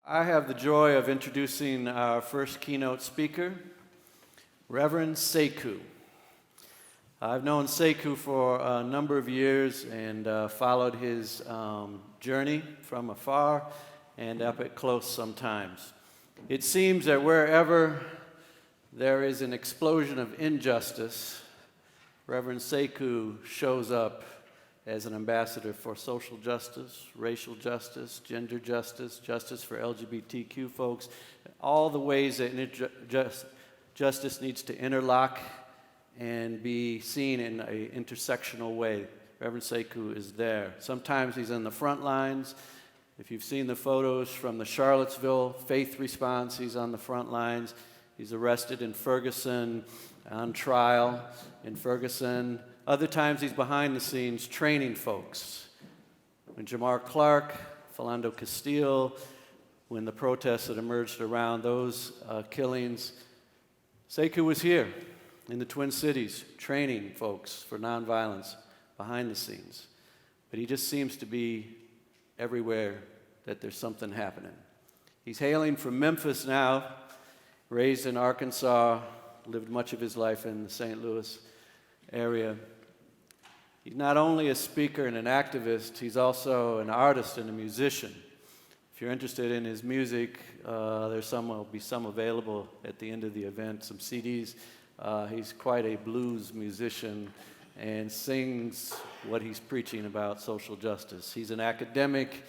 I have the joy of introducing our first keynote speaker, Reverend Sekou. I've known Sekou for a number of years and followed his journey from afar and up at close sometimes. It seems that wherever there is an explosion of injustice, Reverend Sekou shows up as an ambassador for social justice, racial justice, gender justice, justice for LGBTQ folks, all the ways that justice needs to interlock and be seen in an intersectional way. Reverend Sekou is there. Sometimes he's in the front lines. If you've seen the photos from the Charlottesville faith response, he's on the front lines. He's arrested in Ferguson, on trial in Ferguson. Other times he's behind the scenes training folks. When Jamar Clark, Philando Castile, when the protests that emerged around those killings, Sekou was here in the Twin Cities training folks for nonviolence behind the scenes. But he just seems to be everywhere that there's something happening. He's hailing from Memphis now, raised in Arkansas, lived much of his life in the St. Louis area. He's not only a speaker and an activist, he's also an artist and a musician. If you're interested in his music, will be some available at the end of the event, some CDs. He's quite a blues musician and sings what he's preaching about, social justice. He's an academic,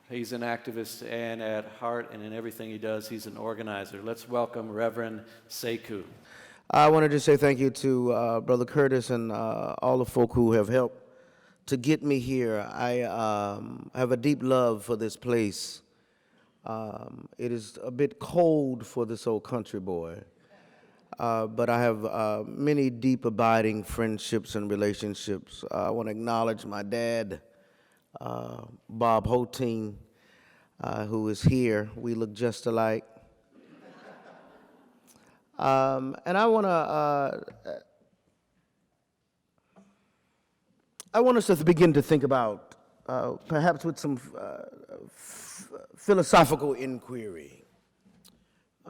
he's an activist, and at heart and in everything he does, he's an organizer. Let's welcome Reverend Sekou. I wanted to say thank you to Brother Curtis and all the folk who have helped to get me here. I have a deep love for this place. It is a bit cold for this old country boy, but I have many deep abiding friendships and relationships. I want to acknowledge my dad, Bob Hoteen, who is here. We look just alike. And I want us to begin to think about, perhaps with some philosophical inquiry.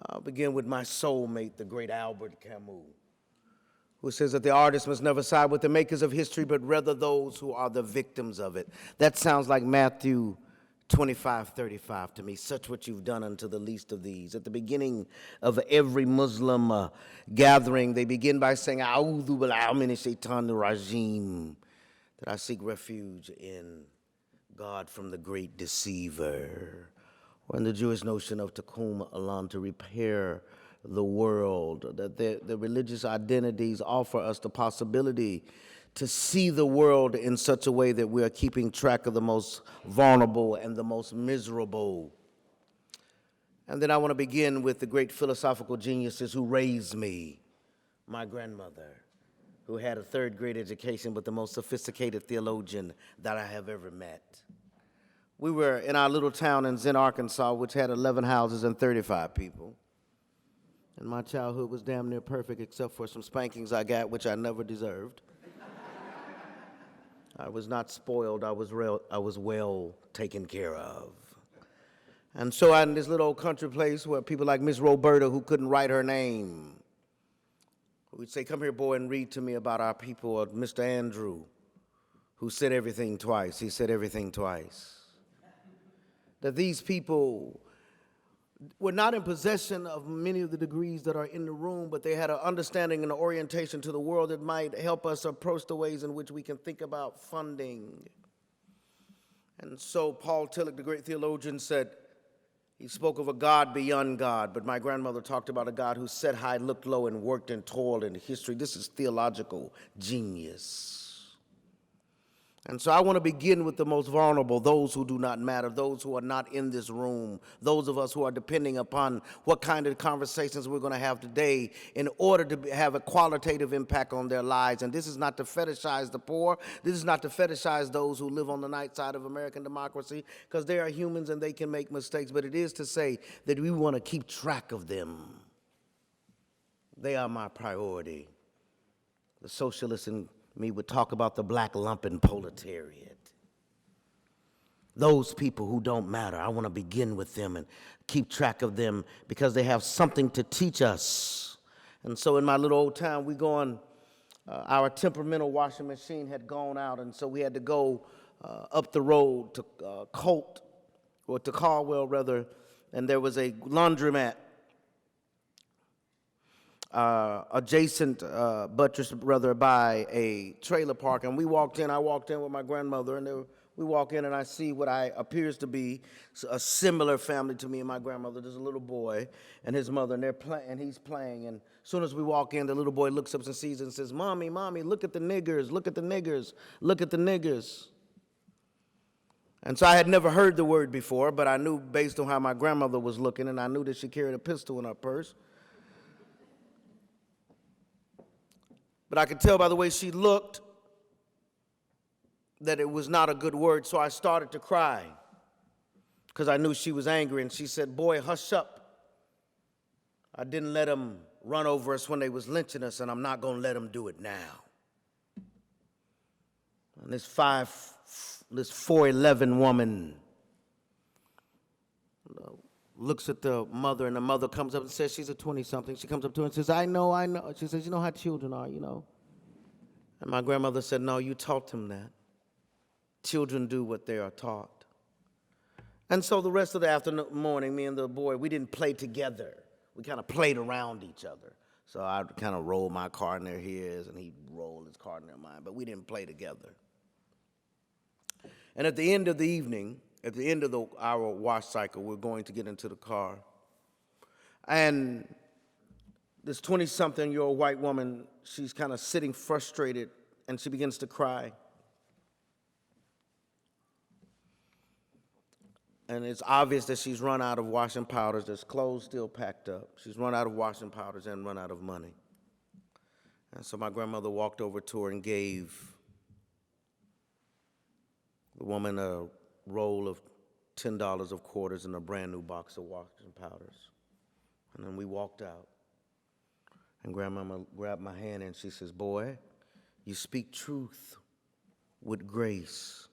I'll begin with my soulmate, the great Albert Camus, who says that the artist must never side with the makers of history, but rather those who are the victims of it. That sounds like Matthew 25:35 to me. Such what you've done unto the least of these. At the beginning of every Muslim gathering, they begin by saying, A'udhu billahi minash shaitanir rajim, that I seek refuge in God from the great deceiver. Or in the Jewish notion of Tikkun Olam, to repair the world, that the religious identities offer us the possibility to see the world in such a way that we are keeping track of the most vulnerable and the most miserable. And then I want to begin with the great philosophical geniuses who raised me. My grandmother, who had a third grade education, but the most sophisticated theologian that I have ever met. We were in our little town in Zen, Arkansas, which had 11 houses and 35 people. And my childhood was damn near perfect, except for some spankings I got, which I never deserved. I was not spoiled. I was well taken care of. And so in this little old country place where people like Miss Roberta, who couldn't write her name, we'd say, come here, boy, and read to me about our people. Or Mr. Andrew, who said everything twice. He said everything twice. That these people were not in possession of many of the degrees that are in the room, but they had an understanding and an orientation to the world that might help us approach the ways in which we can think about funding. And so Paul Tillich, the great theologian, said, he spoke of a God beyond God, but my grandmother talked about a God who sat high, looked low, and worked and toiled in history. This is theological genius. And so I want to begin with the most vulnerable, those who do not matter, those who are not in this room, those of us who are depending upon what kind of conversations we're going to have today in order to have a qualitative impact on their lives. And this is not to fetishize the poor. This is not to fetishize those who live on the night side of American democracy, because they are humans and they can make mistakes. But it is to say that we want to keep track of them. They are my priority. The socialists in me would talk about the black lumpen proletariat. Those people who don't matter, I want to begin with them and keep track of them because they have something to teach us. And so in my little old town, we go on, our temperamental washing machine had gone out, and so we had to go up the road to Colt, or to Caldwell rather, and there was a laundromat adjacent buttress rather by a trailer park, and we walked in. I walked in with my grandmother, and we walk in and I see what appears to be a similar family to me and my grandmother. There's a little boy and his mother, and and he's playing. And as soon as we walk in, the little boy looks up and sees it and says, "Mommy, Mommy, look at the niggers, look at the niggers, look at the niggers." And so I had never heard the word before, but I knew based on how my grandmother was looking, and I knew that she carried a pistol in her purse. But I could tell by the way she looked that it was not a good word, so I started to cry because I knew she was angry. And she said, "Boy, hush up. I didn't let them run over us when they was lynching us, and I'm not going to let them do it now." And this 4'11" woman looks at the mother, and the mother comes up and says she's a 20-something. She comes up to her and says, I know. She says, "You know how children are, you know." And my grandmother said, "No, you taught them that. Children do what they are taught." And so the rest of the afternoon, morning, me and the boy, we didn't play together. We kind of played around each other. So I would kind of roll my card near his, and he'd roll his card near mine, but we didn't play together. And at the end of the evening, at the end of our wash cycle, we're going to get into the car. And this 20-something-year-old white woman, she's kind of sitting frustrated, and she begins to cry. And it's obvious that she's run out of washing powders. There's clothes still packed up. She's run out of washing powders and run out of money. And so my grandmother walked over to her and gave the woman a roll of $10 of quarters and a brand new box of washing powders. And then we walked out. And Grandmama grabbed my hand and she says, "Boy, you speak truth with grace."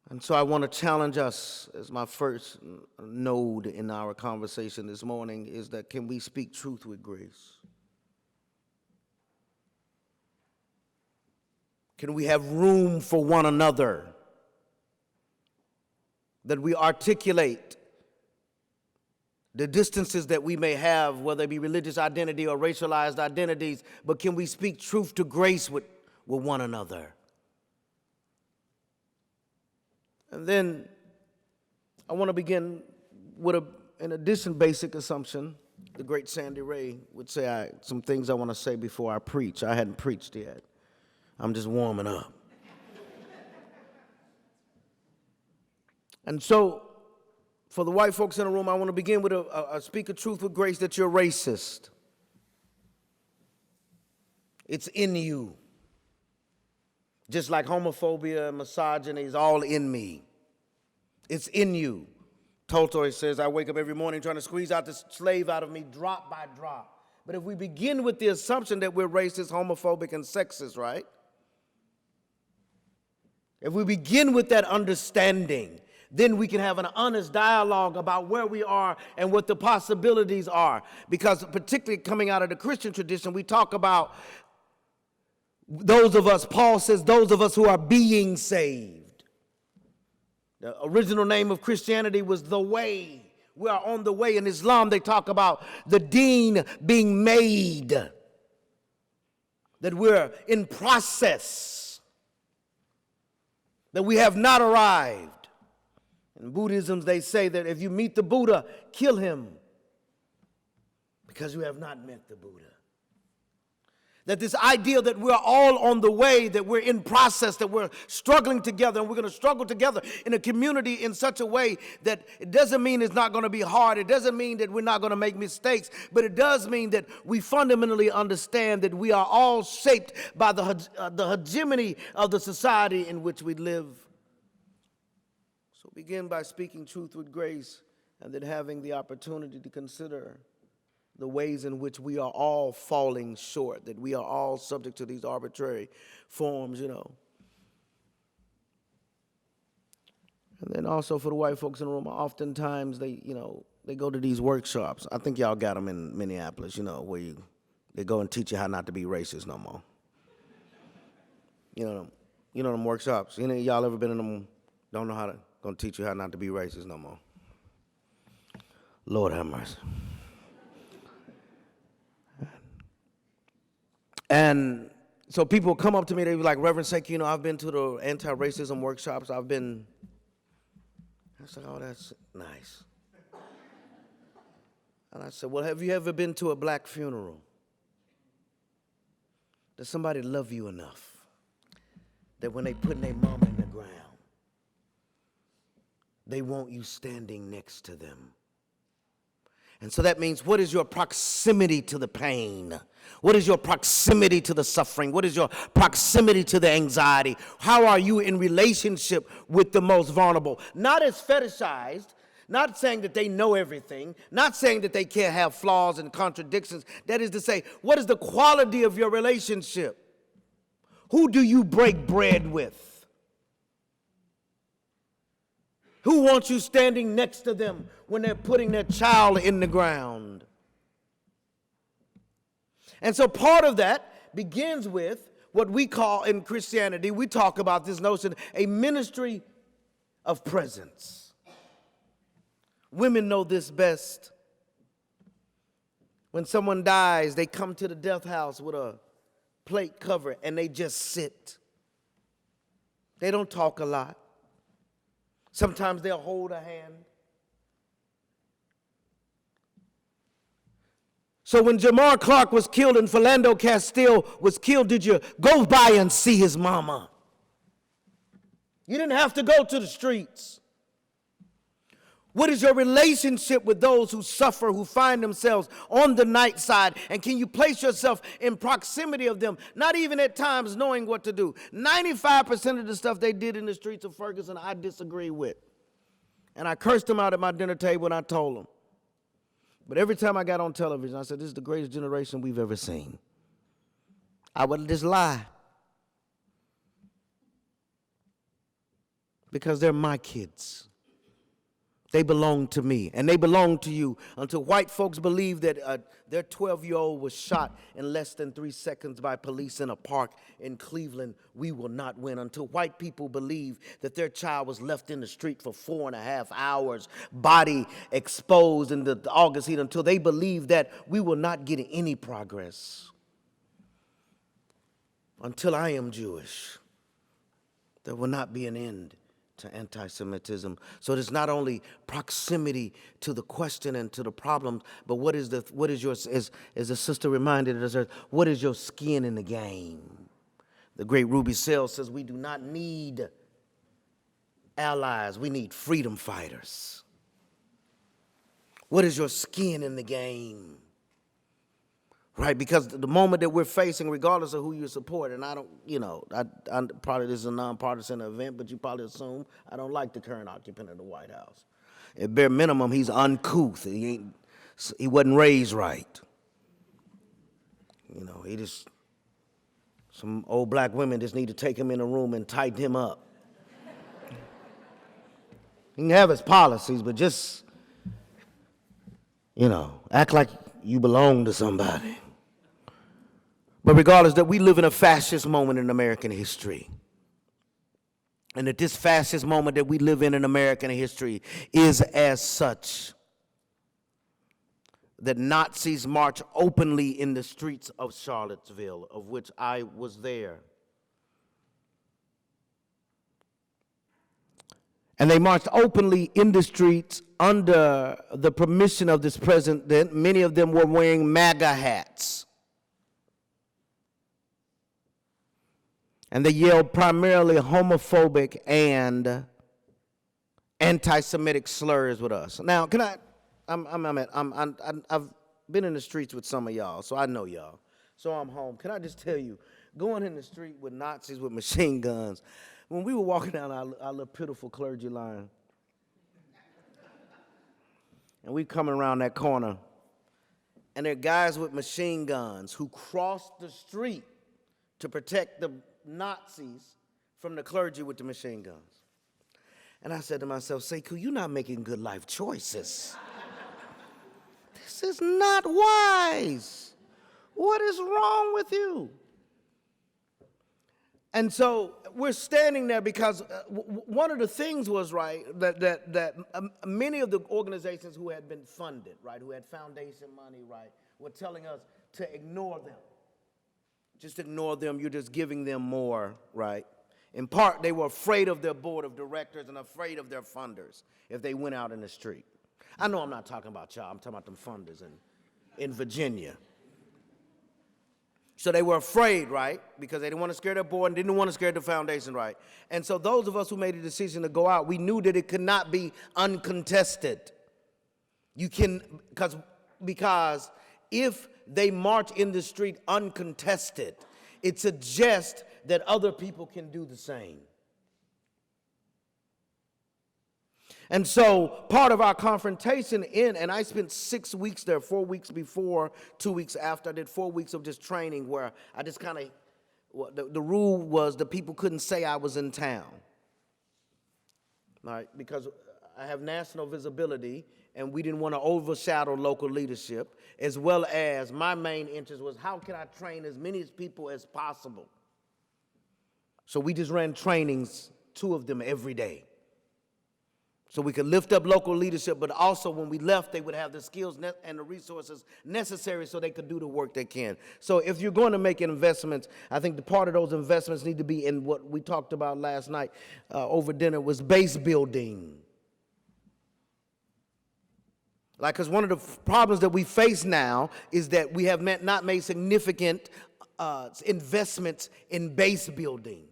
And so I want to challenge us as my first node in our conversation this morning is that can we speak truth with grace? Can we have room for one another? That we articulate the distances that we may have, whether it be religious identity or racialized identities, but can we speak truth to grace with one another? And then I want to begin with an addition basic assumption. The great Sandy Ray would say some things I want to say before I preach. I hadn't preached yet. I'm just warming up. And so, for the white folks in the room, I want to begin with a speak of truth with grace that you're racist. It's in you. Just like homophobia and misogyny is all in me. It's in you. Tolstoy says, I wake up every morning trying to squeeze out the slave out of me drop by drop. But if we begin with the assumption that we're racist, homophobic, and sexist, right? If we begin with that understanding, then we can have an honest dialogue about where we are and what the possibilities are. Because particularly coming out of the Christian tradition, we talk about those of us, Paul says, those of us who are being saved. The original name of Christianity was the way. We are on the way. In Islam, they talk about the deen being made. That we're in process. That we have not arrived. In Buddhism, they say that if you meet the Buddha, kill him. Because you have not met the Buddha. That this idea that we're all on the way, that we're in process, that we're struggling together, and we're going to struggle together in a community in such a way that it doesn't mean it's not going to be hard. It doesn't mean that we're not going to make mistakes, but it does mean that we fundamentally understand that we are all shaped by the hegemony of the society in which we live. So begin by speaking truth with grace, and then having the opportunity to consider the ways in which we are all falling short, that we are all subject to these arbitrary forms, And then also for the white folks in the room, oftentimes they go to these workshops. I think y'all got them in Minneapolis, where they go and teach you how not to be racist no more. Them workshops. Y'all ever been in them? Don't know how to gonna teach you how not to be racist no more. Lord have mercy. And so people come up to me, they be like, Reverend Sekou, I've been to the anti-racism workshops. I said, oh, that's nice. And I said, well, have you ever been to a black funeral? Does somebody love you enough that when they put their mama in the ground, they want you standing next to them? And so that means, what is your proximity to the pain? What is your proximity to the suffering? What is your proximity to the anxiety? How are you in relationship with the most vulnerable? Not as fetishized, not saying that they know everything, not saying that they can't have flaws and contradictions. That is to say, what is the quality of your relationship? Who do you break bread with? Who wants you standing next to them when they're putting their child in the ground? And so part of that begins with what we call in Christianity, we talk about this notion, a ministry of presence. Women know this best. When someone dies, they come to the death house with a plate cover and they just sit. They don't talk a lot. Sometimes they'll hold a hand. So when Jamar Clark was killed and Philando Castile was killed, did you go by and see his mama? You didn't have to go to the streets. What is your relationship with those who suffer, who find themselves on the night side? And can you place yourself in proximity of them, not even at times knowing what to do? 95% of the stuff they did in the streets of Ferguson, I disagree with. And I cursed them out at my dinner table and I told them. But every time I got on television, I said, this is the greatest generation we've ever seen. I would just lie. Because they're my kids. They belong to me, and they belong to you. Until white folks believe that their 12-year-old was shot in less than 3 seconds by police in a park in Cleveland, we will not win. Until white people believe that their child was left in the street for 4.5 hours, body exposed in the August heat, until they believe that, we will not get any progress. Until I am Jewish, there will not be an end to anti-Semitism. So there's not only proximity to the question and to the problem, but what is your, as the sister reminded us, what is your skin in the game? The great Ruby Sales says we do not need allies, we need freedom fighters. What is your skin in the game? Right, because the moment that we're facing, regardless of who you support, and I don't, I probably this is a nonpartisan event, but you probably assume I don't like the current occupant of the White House. At bare minimum, he's uncouth. He wasn't raised right. Some old black women just need to take him in a room and tighten him up. He can have his policies, but just, act like you belong to somebody. But regardless, that we live in a fascist moment in American history. And that this fascist moment that we live in American history is as such that Nazis march openly in the streets of Charlottesville, of which I was there. And they marched openly in the streets under the permission of this president. Many of them were wearing MAGA hats. And they yelled primarily homophobic and anti-Semitic slurs with us. Now, I've been in the streets with some of y'all, so I know y'all. So I'm home. Can I just tell you, going in the street with Nazis with machine guns, when we were walking down our little pitiful clergy line, and we coming around that corner, and there are guys with machine guns who crossed the street to protect the Nazis from the clergy with the machine guns. And I said to myself, Sekou, you're not making good life choices. This is not wise. What is wrong with you? And so we're standing there because one of the things was, right, that many of the organizations who had been funded, right, who had foundation money, right, were telling us to ignore them. Just ignore them. You're just giving them more, right? In part, they were afraid of their board of directors and afraid of their funders if they went out in the street. I know I'm not talking about y'all. I'm talking about them funders in Virginia. So they were afraid, right, because they didn't want to scare their board and didn't want to scare the foundation, right? And so those of us who made a decision to go out, we knew that it could not be uncontested. You can, because if they march in the street uncontested, it suggests that other people can do the same. And so part of our confrontation and I spent 6 weeks there, 4 weeks before, 2 weeks after. I did 4 weeks of just training where I just kind of, the rule was that people couldn't say I was in town. All right, because I have national visibility and we didn't want to overshadow local leadership, as well as my main interest was how can I train as many people as possible. So we just ran trainings, 2 of them every day. So we could lift up local leadership, but also when we left, they would have the skills and the resources necessary so they could do the work they can. So if you're going to make investments, I think the part of those investments need to be in what we talked about last night over dinner was base building. Like, because one of the problems that we face now is that we have not made significant investments in base building.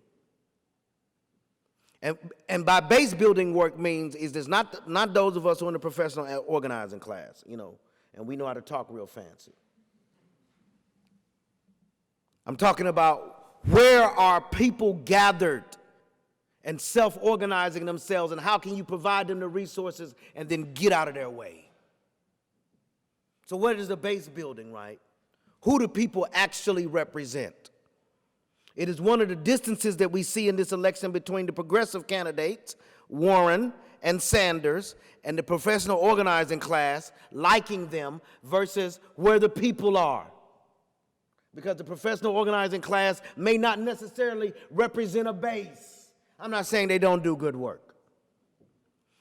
And by base building work means is there's not those of us who are in the professional organizing class, you know, and we know how to talk real fancy. I'm talking about where are people gathered and self-organizing themselves, and how can you provide them the resources and then get out of their way? So what is the base building, right? Who do people actually represent? It is one of the distances that we see in this election between the progressive candidates, Warren and Sanders, and the professional organizing class, liking them, versus where the people are. Because the professional organizing class may not necessarily represent a base. I'm not saying they don't do good work.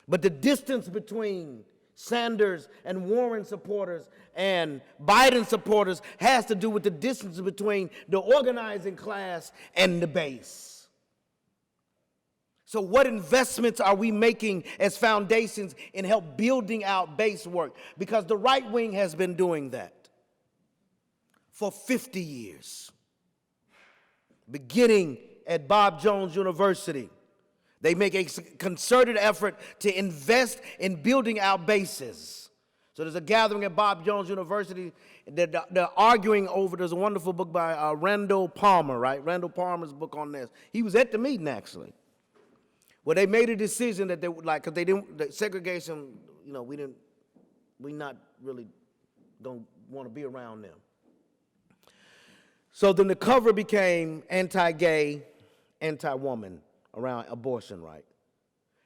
But the distance between Sanders and Warren supporters and Biden supporters has to do with the distance between the organizing class and the base. So what investments are we making as foundations in help building out base work? Because the right wing has been doing that for 50 years. Beginning at Bob Jones University, they make a concerted effort to invest in building out bases. So there's a gathering at Bob Jones University that they're arguing over. There's a wonderful book by Randall Palmer, right? Randall Palmer's book on this. He was at the meeting, actually. Well, they made a decision that they would like, because they didn't, the segregation, you know, we not really don't want to be around them. So then the cover became anti-gay, anti-woman around abortion, right?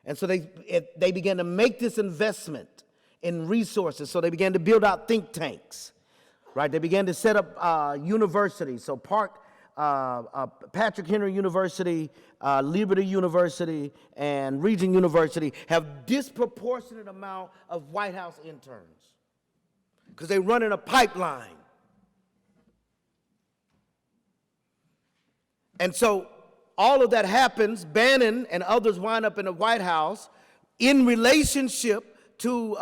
And so they began to make this investment in resources. So they began to build out think tanks, right? They began to set up universities. So Patrick Henry University, Liberty University, and Regent University have disproportionate amount of White House interns because they run in a pipeline. And so all of that happens. Bannon and others wind up in the White House in relationship to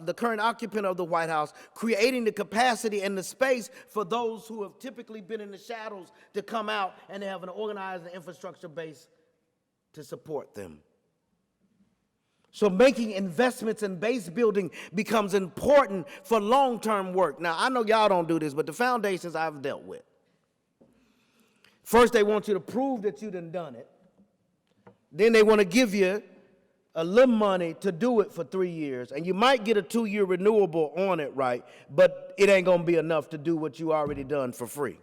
the current occupant of the White House, creating the capacity and the space for those who have typically been in the shadows to come out and have an organized and infrastructure base to support them. So making investments in base building becomes important for long-term work. Now, I know y'all don't do this, but the foundations I've dealt with, first, they want you to prove that you done it. Then they want to give you a little money to do it for 3 years. And you might get a 2-year renewable on it, right? But it ain't going to be enough to do what you already done for free.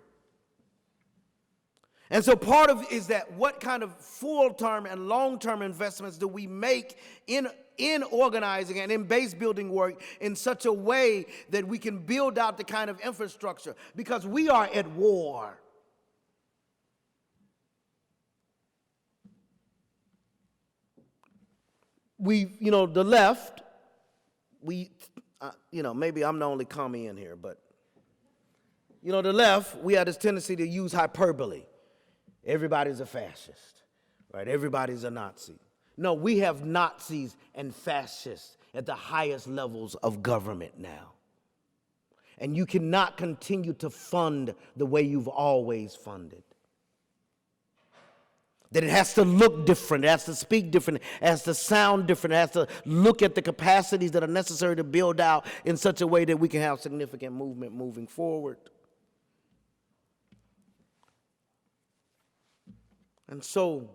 And so part of is that what kind of full-term and long-term investments do we make in organizing and in base building work in such a way that we can build out the kind of infrastructure? Because we are at war. The left, maybe I'm the only commie in here, but, the left, we have this tendency to use hyperbole. Everybody's a fascist, right? Everybody's a Nazi. No, we have Nazis and fascists at the highest levels of government now. And you cannot continue to fund the way you've always funded. That it has to look different, it has to speak different, it has to sound different, it has to look at the capacities that are necessary to build out in such a way that we can have significant movement moving forward. And so,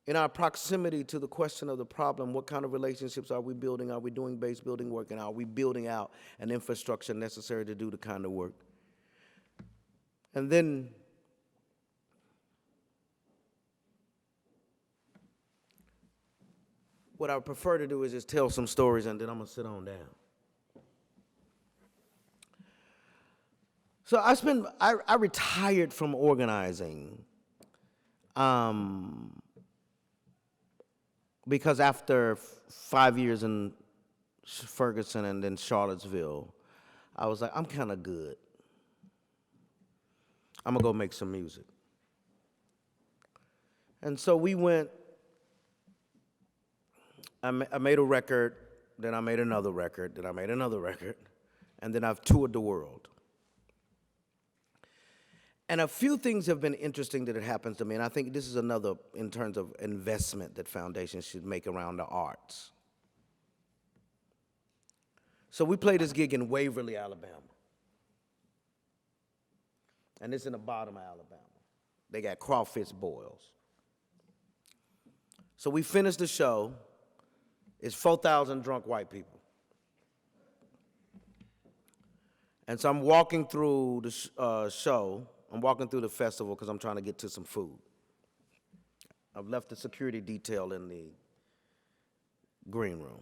in our proximity to the question of the problem, what kind of relationships are we building? Are we doing base building work? And are we building out an infrastructure necessary to do the kind of work? And then, what I would prefer to do is just tell some stories, and then I'm going to sit on down. So I retired from organizing because after 5 years in Ferguson and then Charlottesville, I was like, I'm kind of good. I'm going to go make some music. And so we went, I made a record, then I made another record, then I made another record, and then I've toured the world. And a few things have been interesting that it happens to me, and I think this is another in terms of investment that foundations should make around the arts. So we played this gig in Waverly, Alabama. And it's in the bottom of Alabama. They got crawfish boils. So we finished the show. It's 4,000 drunk white people. And so I'm walking through the show. I'm walking through the festival because I'm trying to get to some food. I've left the security detail in the green room.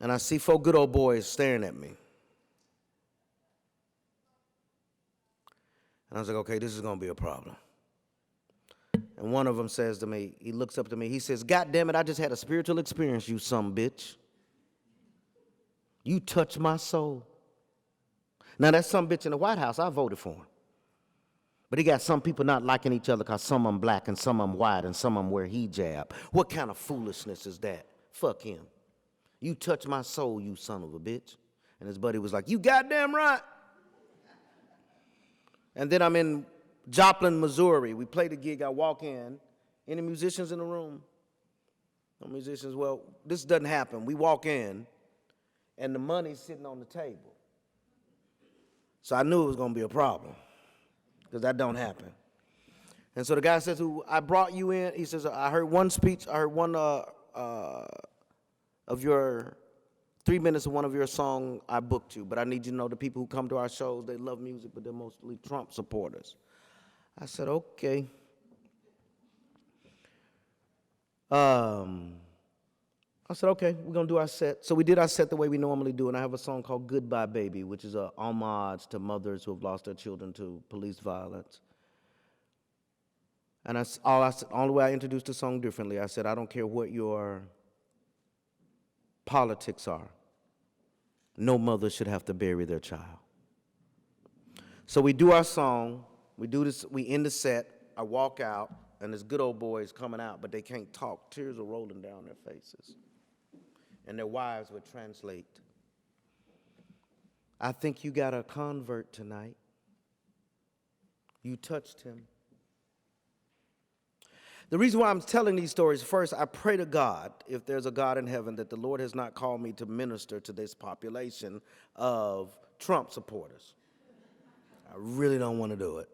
And I see 4 good old boys staring at me. And I was like, okay, this is going to be a problem. And one of them says to me, he looks up to me, he says, God damn it, I just had a spiritual experience, you sumbitch. You touched my soul. Now, that sumbitch in the White House, I voted for him. But he got some people not liking each other because some of them black and some of them white and some of them wear hijab. What kind of foolishness is that? Fuck him. You touched my soul, you son of a bitch. And his buddy was like, you goddamn right. And then I'm in Joplin, Missouri. We played a gig. I walk in. Any musicians in the room? No musicians. Well, this doesn't happen. We walk in, and the money's sitting on the table. So I knew it was going to be a problem, because that don't happen. And so the guy says, I brought you in. He says, I heard one speech. I heard one of your 3 minutes of one of your songs. I booked you. But I need you to know the people who come to our shows, they love music, but they're mostly Trump supporters. I said, okay. I said, okay, we're going to do our set. So we did our set the way we normally do, and I have a song called Goodbye Baby, which is a homage to mothers who have lost their children to police violence. And that's all I said. Only way I introduced the song differently, I said, I don't care what your politics are. No mother should have to bury their child. So we do our song. We do this. We end the set. I walk out, and this good old boy is coming out, but they can't talk. Tears are rolling down their faces. And their wives would translate. I think you got a convert tonight. You touched him. The reason why I'm telling these stories, first, I pray to God, if there's a God in heaven, that the Lord has not called me to minister to this population of Trump supporters. I really don't want to do it.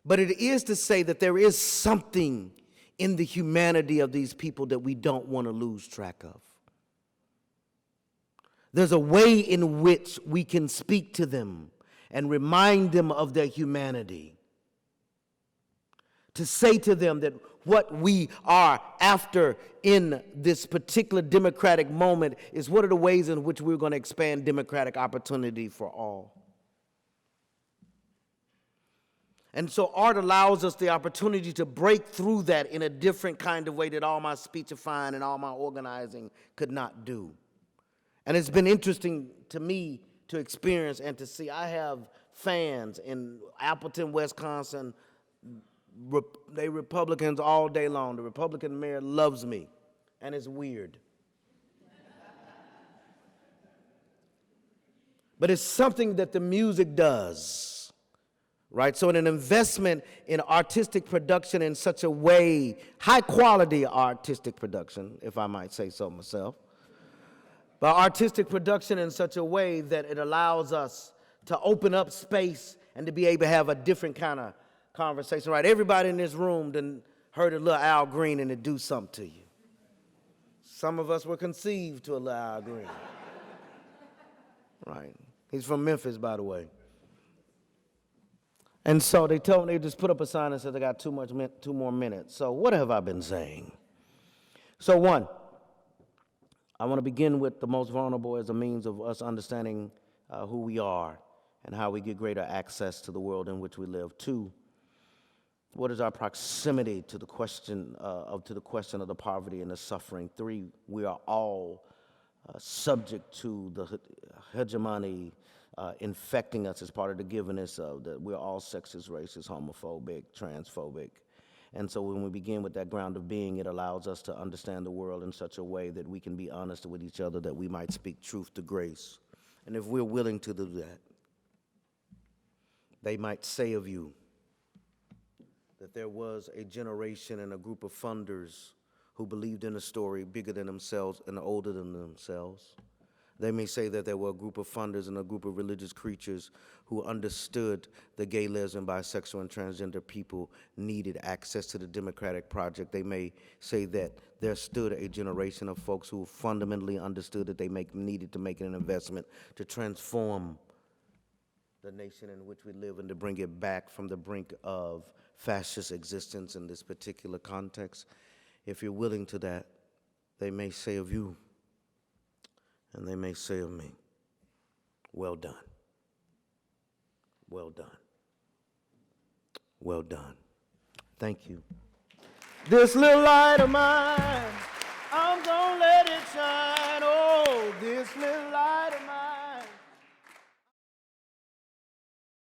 But it is to say that there is something in the humanity of these people that we don't want to lose track of. There's a way in which we can speak to them and remind them of their humanity. To say to them that what we are after in this particular democratic moment is what are the ways in which we're going to expand democratic opportunity for all. And so art allows us the opportunity to break through that in a different kind of way that all my speechifying and all my organizing could not do. And it's been interesting to me to experience and to see. I have fans in Appleton, Wisconsin. They Republicans all day long. The Republican mayor loves me, and it's weird. But it's something that the music does, right? So in an investment in artistic production in such a way, high quality artistic production, if I might say so myself, but artistic production in such a way that it allows us to open up space and to be able to have a different kind of conversation, right? Everybody in this room done heard a little Al Green and it do something to you. Some of us were conceived to a little Al Green. Right. He's from Memphis, by the way. And so they told me, they just put up a sign and said they got 2 more minutes. So what have I been saying? So one, I want to begin with the most vulnerable as a means of us understanding who we are and how we get greater access to the world in which we live. 2, what is our proximity to the question of the poverty and the suffering? 3, we are all subject to the hegemony infecting us as part of the givenness of that we're all sexist, racist, homophobic, transphobic. And so when we begin with that ground of being, it allows us to understand the world in such a way that we can be honest with each other, that we might speak truth to grace. And if we're willing to do that, they might say of you that there was a generation and a group of funders who believed in a story bigger than themselves and older than themselves. They may say that there were a group of funders and a group of religious creatures who understood the gay, lesbian, bisexual, and transgender people needed access to the democratic project. They may say that there stood a generation of folks who fundamentally understood that they needed to make an investment to transform the nation in which we live and to bring it back from the brink of fascist existence in this particular context. If you're willing to that, they may say of you, and they may say of me, well done. Well done. Well done. Thank you. This little light of mine, I'm gonna let it shine. Oh, this little light.